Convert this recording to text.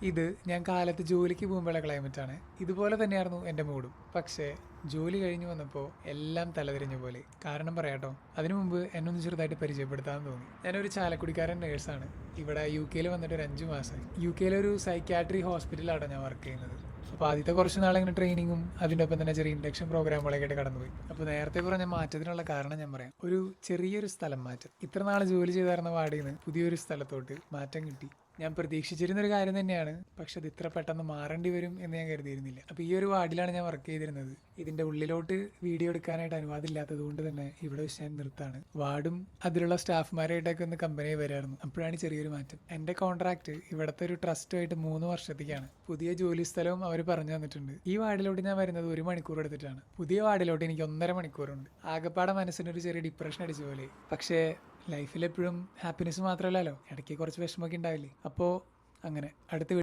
ഇത് ഞാൻ കാലത്ത് ജോലിക്ക് പോകുമ്പോഴുള്ള ക്ലൈമറ്റാണ്. ഇതുപോലെ തന്നെയായിരുന്നു എൻ്റെ മൂഡും. പക്ഷേ ജോലി കഴിഞ്ഞ് വന്നപ്പോൾ എല്ലാം തലതിരിഞ്ഞ പോലെ. കാരണം പറയാട്ടോ, അതിനു മുമ്പ് എന്നെ ഒന്ന് ചെറുതായിട്ട് പരിചയപ്പെടുത്താമെന്ന് തോന്നി. ഞാനൊരു ചാലക്കുടിക്കാരൻ നേഴ്സാണ്. ഇവിടെ UK വന്നിട്ട് ഒരു 5 മാസമായി. UK ഒരു സൈക്യാട്രി ഹോസ്പിറ്റലാണ് ഞാൻ വർക്ക് ചെയ്യുന്നത്. അപ്പോൾ ആദ്യത്തെ കുറച്ച് നാളിങ്ങനെ ട്രെയിനിങ്ങും അതിൻ്റെ ഒപ്പം തന്നെ ചെറിയ ഇൻഡക്ഷൻ പ്രോഗ്രാമുകളൊക്കെ ആയിട്ട് കടന്നുപോയി. അപ്പോൾ നേരത്തെ പറഞ്ഞ മാറ്റത്തിനുള്ള കാരണം ഞാൻ പറയാം. ഒരു ചെറിയൊരു സ്ഥലം മാറ്റം. ഇത്ര നാൾ ജോലി ചെയ്തായിരുന്ന വാർഡിൽ നിന്ന് പുതിയൊരു സ്ഥലത്തോട്ട് മാറ്റം കിട്ടി. ഞാൻ പ്രതീക്ഷിച്ചിരുന്നൊരു കാര്യം തന്നെയാണ്, പക്ഷെ അത് ഇത്ര പെട്ടെന്ന് മാറേണ്ടി വരും എന്ന് ഞാൻ കരുതിയിരുന്നില്ല. അപ്പോൾ ഈ ഒരു വാർഡിലാണ് ഞാൻ വർക്ക് ചെയ്തിരുന്നത്. ഇതിൻ്റെ ഉള്ളിലോട്ട് വീഡിയോ എടുക്കാനായിട്ട് അനുവാദം ഇല്ലാത്തത് കൊണ്ട് തന്നെ ഇവിടെ വെച്ച് ഞാൻ നിർത്താണ്. വാർഡും അതിലുള്ള സ്റ്റാഫ്മാരായിട്ടൊക്കെ ഒന്ന് കമ്പനി വരായിരുന്നു. അപ്പോഴാണ് ചെറിയൊരു മാറ്റം. എൻ്റെ കോൺട്രാക്ട് ഇവിടുത്തെ ഒരു ട്രസ്റ്റുമായിട്ട് 3 വർഷത്തേക്കാണ്. പുതിയ ജോലി സ്ഥലവും അവർ പറഞ്ഞു തന്നിട്ടുണ്ട്. ഈ വാർഡിലോട്ട് ഞാൻ വരുന്നത് 1 മണിക്കൂർ എടുത്തിട്ടാണ്. പുതിയ വാർഡിലോട്ട് എനിക്ക് 1.5 മണിക്കൂറുണ്ട്. ആകപ്പാടെ മനസ്സിനൊരു ചെറിയ ഡിപ്രഷൻ അടിച്ച പോലെ. പക്ഷേ ലൈഫിൽ എപ്പോഴും ഹാപ്പിനെസ് മാത്രമല്ലല്ലോ, ഇടയ്ക്ക് കുറച്ച് വിഷമമൊക്കെ ഉണ്ടാവില്ലേ. അപ്പോൾ അങ്ങനെ അടുത്ത